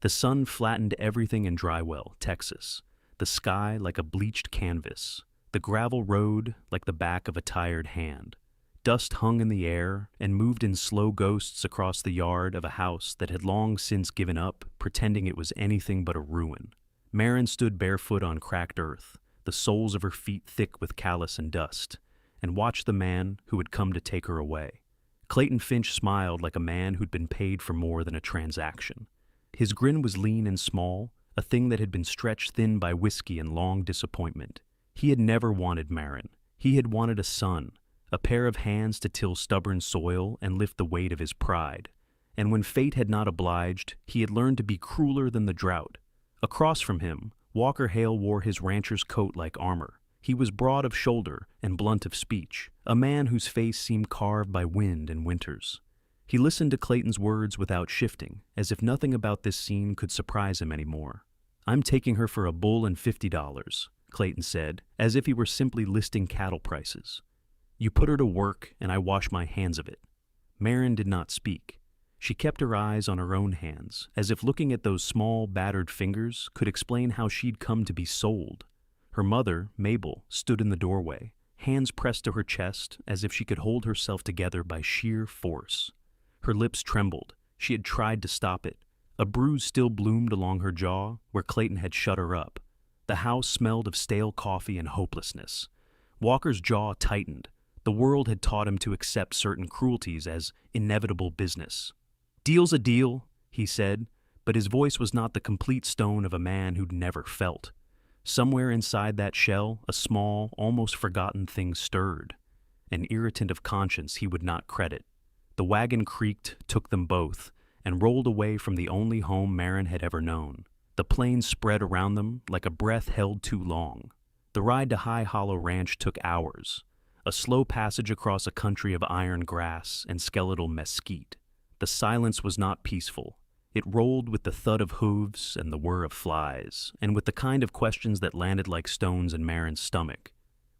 The sun flattened everything in Drywell, Texas, the sky like a bleached canvas, the gravel road like the back of a tired hand. Dust hung in the air and moved in slow ghosts across the yard of a house that had long since given up, pretending it was anything but a ruin. Maren stood barefoot on cracked earth, the soles of her feet thick with callus and dust, and watched the man who had come to take her away. Clayton Finch smiled like a man who'd been paid for more than a transaction. His grin was lean and small, a thing that had been stretched thin by whiskey and long disappointment. He had never wanted Maren. He had wanted a son, a pair of hands to till stubborn soil and lift the weight of his pride. And when fate had not obliged, he had learned to be crueler than the drought. Across from him, Walker Hale wore his rancher's coat like armor. He was broad of shoulder and blunt of speech, a man whose face seemed carved by wind and winters. He listened to Clayton's words without shifting, as if nothing about this scene could surprise him anymore. "I'm taking her for a bull and $50, Clayton said, as if he were simply listing cattle prices. "You put her to work, and I wash my hands of it." Maren did not speak. She kept her eyes on her own hands, as if looking at those small, battered fingers could explain how she'd come to be sold. Her mother, Mabel, stood in the doorway, hands pressed to her chest as if she could hold herself together by sheer force. Her lips trembled. She had tried to stop it. A bruise still bloomed along her jaw, where Clayton had shut her up. The house smelled of stale coffee and hopelessness. Walker's jaw tightened. The world had taught him to accept certain cruelties as inevitable business. "Deal's a deal," he said, but his voice was not the complete stone of a man who'd never felt. Somewhere inside that shell, a small, almost forgotten thing stirred, an irritant of conscience he would not credit. The wagon creaked, took them both, and rolled away from the only home Maren had ever known. The plains spread around them like a breath held too long. The ride to High Hollow Ranch took hours, a slow passage across a country of iron grass and skeletal mesquite. The silence was not peaceful. It rolled with the thud of hooves and the whir of flies, and with the kind of questions that landed like stones in Maren's stomach.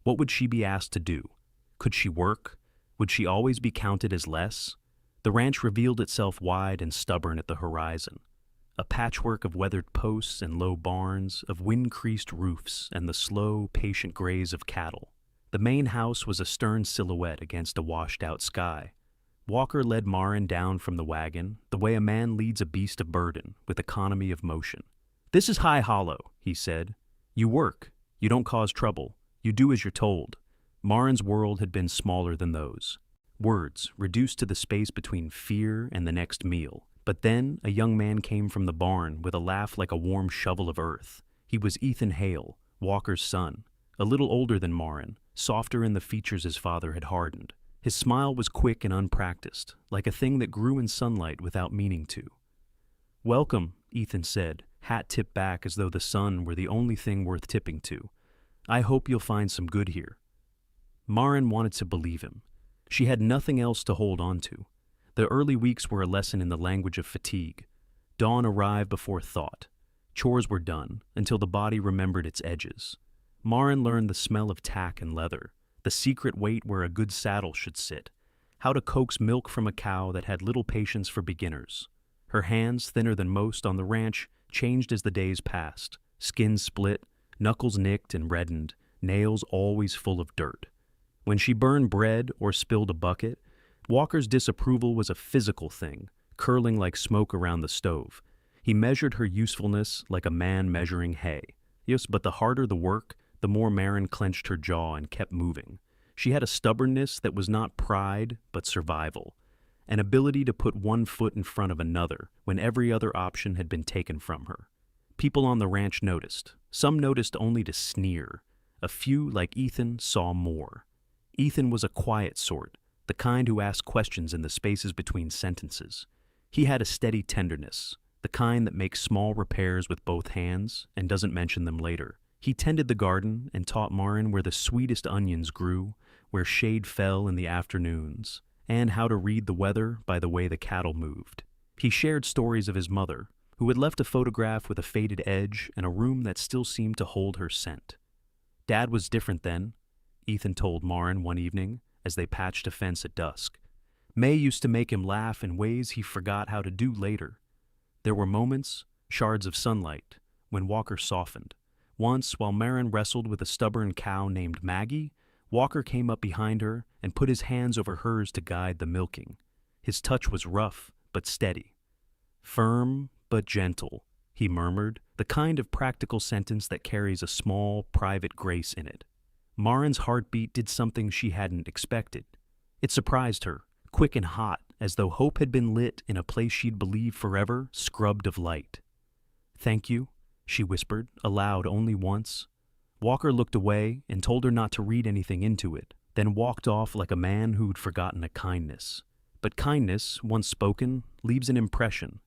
What would she be asked to do? Could she work? Would she always be counted as less? The ranch revealed itself wide and stubborn at the horizon, a patchwork of weathered posts and low barns, of wind-creased roofs and the slow, patient graze of cattle. The main house was a stern silhouette against a washed-out sky. Walker led Maren down from the wagon, the way a man leads a beast of burden, with economy of motion. "This is High Hollow," he said. "You work. You don't cause trouble. You do as you're told." Maren's world had been smaller than those. Words, reduced to the space between fear and the next meal. But then a young man came from the barn with a laugh like a warm shovel of earth. He was Ethan Hale, Walker's son, a little older than Maren, softer in the features his father had hardened. His smile was quick and unpracticed, like a thing that grew in sunlight without meaning to. "Welcome," Ethan said, hat tipped back as though the sun were the only thing worth tipping to. "I hope you'll find some good here." Maren wanted to believe him. She had nothing else to hold on to. The early weeks were a lesson in the language of fatigue. Dawn arrived before thought. Chores were done, until the body remembered its edges. Maren learned the smell of tack and leather, the secret weight where a good saddle should sit, how to coax milk from a cow that had little patience for beginners. Her hands, thinner than most on the ranch, changed as the days passed. Skin split, knuckles nicked and reddened, nails always full of dirt. When she burned bread or spilled a bucket, Walker's disapproval was a physical thing, curling like smoke around the stove. He measured her usefulness like a man measuring hay. Yes, but the harder the work, the more Maren clenched her jaw and kept moving. She had a stubbornness that was not pride, but survival, an ability to put one foot in front of another when every other option had been taken from her. People on the ranch noticed. Some noticed only to sneer. A few, like Ethan, saw more. Ethan was a quiet sort, the kind who asked questions in the spaces between sentences. He had a steady tenderness, the kind that makes small repairs with both hands and doesn't mention them later. He tended the garden and taught Maren where the sweetest onions grew, where shade fell in the afternoons, and how to read the weather by the way the cattle moved. He shared stories of his mother, who had left a photograph with a faded edge and a room that still seemed to hold her scent. "Dad was different then," Ethan told Maren one evening as they patched a fence at dusk. "May used to make him laugh in ways he forgot how to do later. There were moments, shards of sunlight, when Walker softened. Once, while Maren wrestled with a stubborn cow named Maggie, Walker came up behind her and put his hands over hers to guide the milking. His touch was rough but steady. "Firm but gentle," he murmured, the kind of practical sentence that carries a small, private grace in it. Maren's heartbeat did something she hadn't expected. It surprised her, quick and hot, as though hope had been lit in a place she'd believed forever scrubbed of light. "Thank you," she whispered, aloud only once. Walker looked away and told her not to read anything into it, then walked off like a man who'd forgotten a kindness. But kindness, once spoken, leaves an impression.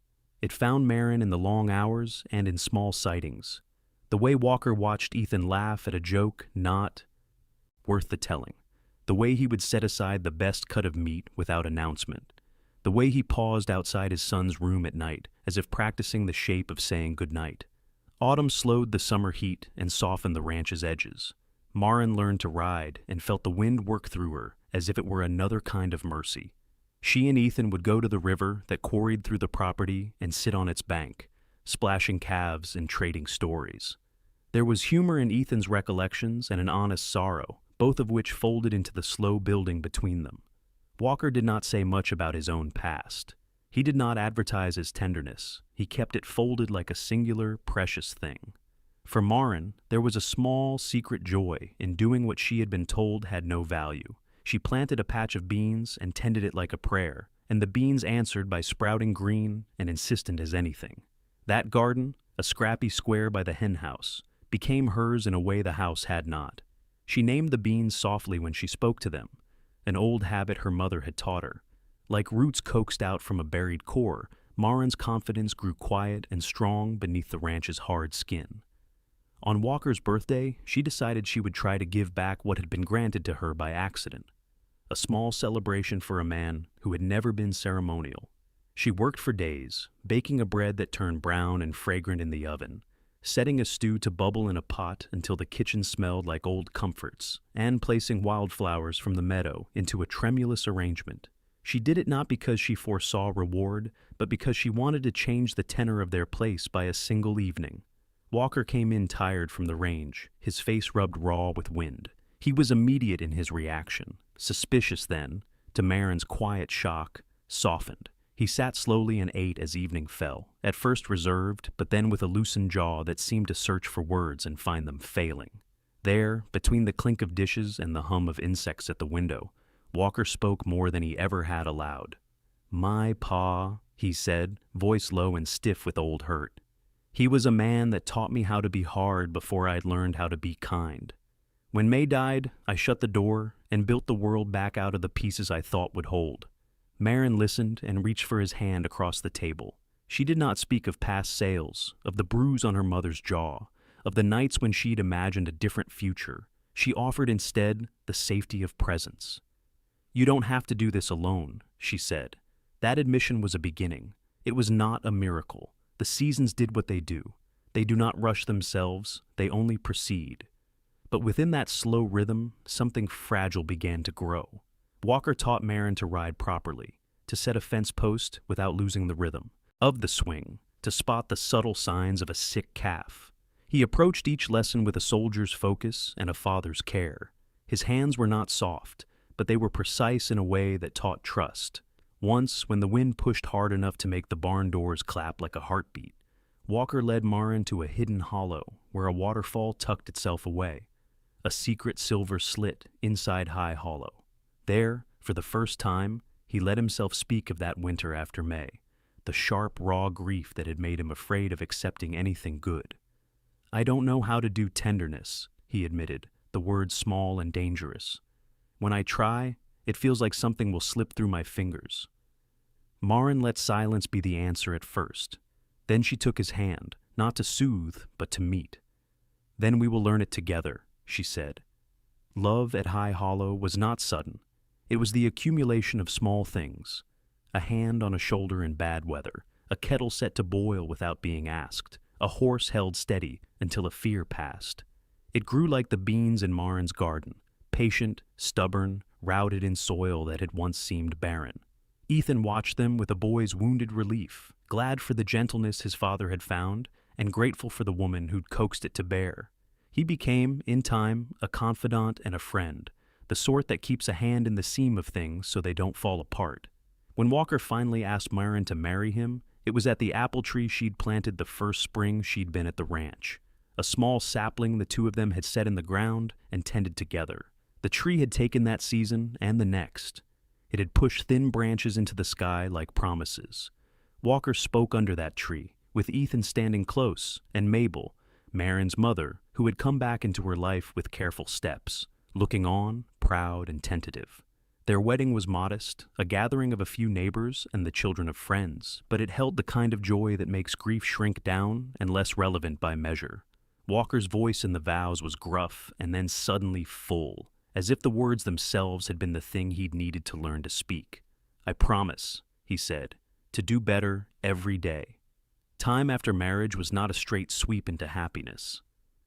It found Maren in the long hours and in small sightings. The way Walker watched Ethan laugh at a joke not worth the telling. The way he would set aside the best cut of meat without announcement. The way he paused outside his son's room at night, as if practicing the shape of saying goodnight. Autumn slowed the summer heat and softened the ranch's edges. Maren learned to ride and felt the wind work through her, as if it were another kind of mercy. She and Ethan would go to the river that quarried through the property and sit on its bank, splashing calves and trading stories. There was humor in Ethan's recollections and an honest sorrow, both of which folded into the slow building between them. Walker did not say much about his own past. He did not advertise his tenderness. He kept it folded like a singular, precious thing. For Maren, there was a small, secret joy in doing what she had been told had no value. She planted a patch of beans and tended it like a prayer, and the beans answered by sprouting green and insistent as anything. That garden, a scrappy square by the hen house, became hers in a way the house had not. She named the beans softly when she spoke to them, an old habit her mother had taught her. Like roots coaxed out from a buried core, Maren's confidence grew quiet and strong beneath the ranch's hard skin. On Walker's birthday, she decided she would try to give back what had been granted to her by accident. A small celebration for a man who had never been ceremonial. She worked for days, baking a bread that turned brown and fragrant in the oven, setting a stew to bubble in a pot until the kitchen smelled like old comforts, and placing wildflowers from the meadow into a tremulous arrangement. She did it not because she foresaw reward, but because she wanted to change the tenor of their place by a single evening. Walker came in tired from the range, his face rubbed raw with wind. He was immediate in his reaction, suspicious then, to Maren's quiet shock, softened. He sat slowly and ate as evening fell, at first reserved, but then with a loosened jaw that seemed to search for words and find them failing. There, between the clink of dishes and the hum of insects at the window, Walker spoke more than he ever had aloud. "My pa," he said, voice low and stiff with old hurt. "He was a man that taught me how to be hard before I'd learned how to be kind. When May died, I shut the door and built the world back out of the pieces I thought would hold." Maren listened and reached for his hand across the table. She did not speak of past sales, of the bruise on her mother's jaw, of the nights when she'd imagined a different future. She offered instead the safety of presence. "You don't have to do this alone," she said. That admission was a beginning. It was not a miracle. The seasons did what they do. They do not rush themselves, they only proceed. But within that slow rhythm, something fragile began to grow. Walker taught Maren to ride properly, to set a fence post without losing the rhythm of the swing, to spot the subtle signs of a sick calf. He approached each lesson with a soldier's focus and a father's care. His hands were not soft, but they were precise in a way that taught trust. Once, when the wind pushed hard enough to make the barn doors clap like a heartbeat, Walker led Maren to a hidden hollow where a waterfall tucked itself away, a secret silver slit inside High Hollow. There, for the first time, he let himself speak of that winter after May, the sharp, raw grief that had made him afraid of accepting anything good. "I don't know how to do tenderness," he admitted, the words small and dangerous. "When I try, it feels like something will slip through my fingers." Maren let silence be the answer at first. Then she took his hand, not to soothe, but to meet. "Then we will learn it together," she said. Love at High Hollow was not sudden. It was the accumulation of small things. A hand on a shoulder in bad weather, a kettle set to boil without being asked, a horse held steady until a fear passed. It grew like the beans in Maren's garden, patient, stubborn, routed in soil that had once seemed barren. Ethan watched them with a boy's wounded relief, glad for the gentleness his father had found, and grateful for the woman who'd coaxed it to bear. He became, in time, a confidant and a friend, the sort that keeps a hand in the seam of things so they don't fall apart. When Walker finally asked Maren to marry him, it was at the apple tree she'd planted the first spring she'd been at the ranch. A small sapling the two of them had set in the ground and tended together. The tree had taken that season and the next. It had pushed thin branches into the sky like promises. Walker spoke under that tree, with Ethan standing close, and Mabel, Maren's mother, who had come back into her life with careful steps, looking on, proud and tentative. Their wedding was modest, a gathering of a few neighbors and the children of friends, but it held the kind of joy that makes grief shrink down and less relevant by measure. Walker's voice in the vows was gruff and then suddenly full, as if the words themselves had been the thing he'd needed to learn to speak. "I promise," he said, "to do better every day." Time after marriage was not a straight sweep into happiness.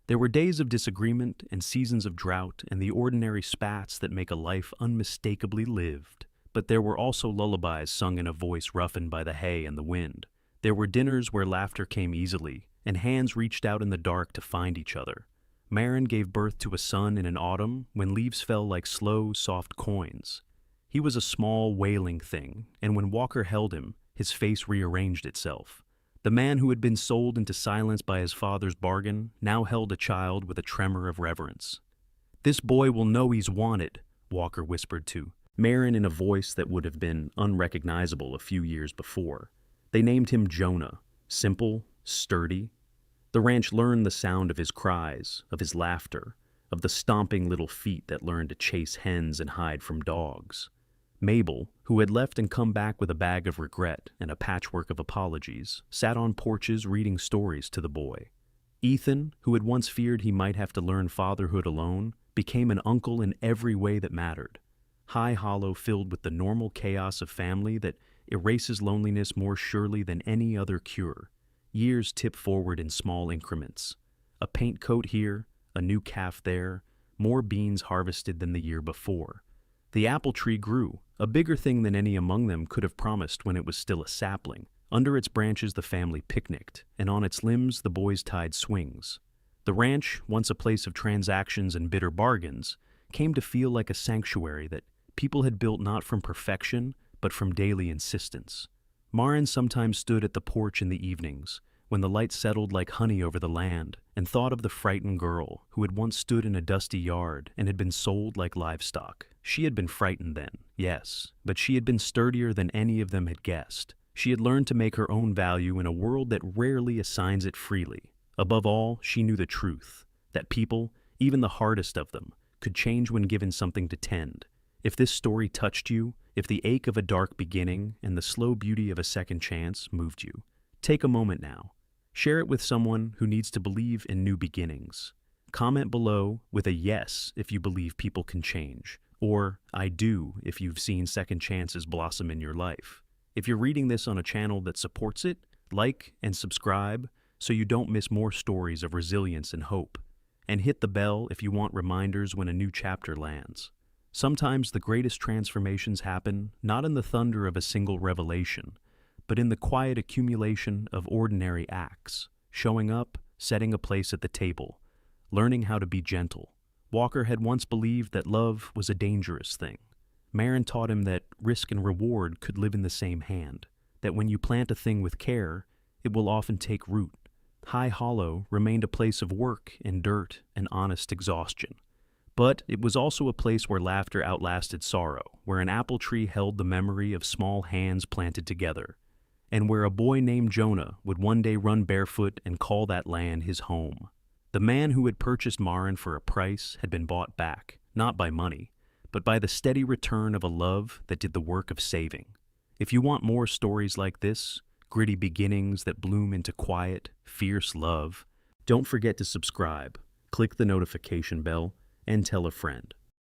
There were days of disagreement and seasons of drought and the ordinary spats that make a life unmistakably lived. But there were also lullabies sung in a voice roughened by the hay and the wind. There were dinners where laughter came easily, and hands reached out in the dark to find each other. Maren gave birth to a son in an autumn when leaves fell like slow, soft coins. He was a small, wailing thing, and when Walker held him, his face rearranged itself. The man who had been sold into silence by his father's bargain now held a child with a tremor of reverence. "This boy will know he's wanted," Walker whispered to Maren in a voice that would have been unrecognizable a few years before. They named him Jonah, simple, sturdy. The ranch learned the sound of his cries, of his laughter, of the stomping little feet that learned to chase hens and hide from dogs. Mabel, who had left and come back with a bag of regret and a patchwork of apologies, sat on porches reading stories to the boy. Ethan, who had once feared he might have to learn fatherhood alone, became an uncle in every way that mattered. High Hollow filled with the normal chaos of family that erases loneliness more surely than any other cure. Years tip forward in small increments. A paint coat here, a new calf there, more beans harvested than the year before. The apple tree grew, a bigger thing than any among them could have promised when it was still a sapling. Under its branches the family picnicked, and on its limbs the boys tied swings. The ranch, once a place of transactions and bitter bargains, came to feel like a sanctuary that people had built not from perfection, but from daily insistence. Maren sometimes stood at the porch in the evenings, when the light settled like honey over the land, and thought of the frightened girl who had once stood in a dusty yard and had been sold like livestock. She had been frightened then, yes, but she had been sturdier than any of them had guessed. She had learned to make her own value in a world that rarely assigns it freely. Above all, she knew the truth, that people, even the hardest of them, could change when given something to tend. If this story touched you, if the ache of a dark beginning and the slow beauty of a second chance moved you, take a moment now. Share it with someone who needs to believe in new beginnings. Comment below with a yes if you believe people can change, or I do if you've seen second chances blossom in your life. If you're reading this on a channel that supports it, like and subscribe so you don't miss more stories of resilience and hope. And hit the bell if you want reminders when a new chapter lands. Sometimes the greatest transformations happen not in the thunder of a single revelation, but in the quiet accumulation of ordinary acts, showing up, setting a place at the table, learning how to be gentle. Walker had once believed that love was a dangerous thing. Maren taught him that risk and reward could live in the same hand, that when you plant a thing with care, it will often take root. High Hollow remained a place of work and dirt and honest exhaustion. But it was also a place where laughter outlasted sorrow, where an apple tree held the memory of small hands planted together, and where a boy named Jonah would one day run barefoot and call that land his home. The man who had purchased Maren for a price had been bought back, not by money, but by the steady return of a love that did the work of saving. If you want more stories like this, gritty beginnings that bloom into quiet, fierce love, don't forget to subscribe, click the notification bell, and tell a friend.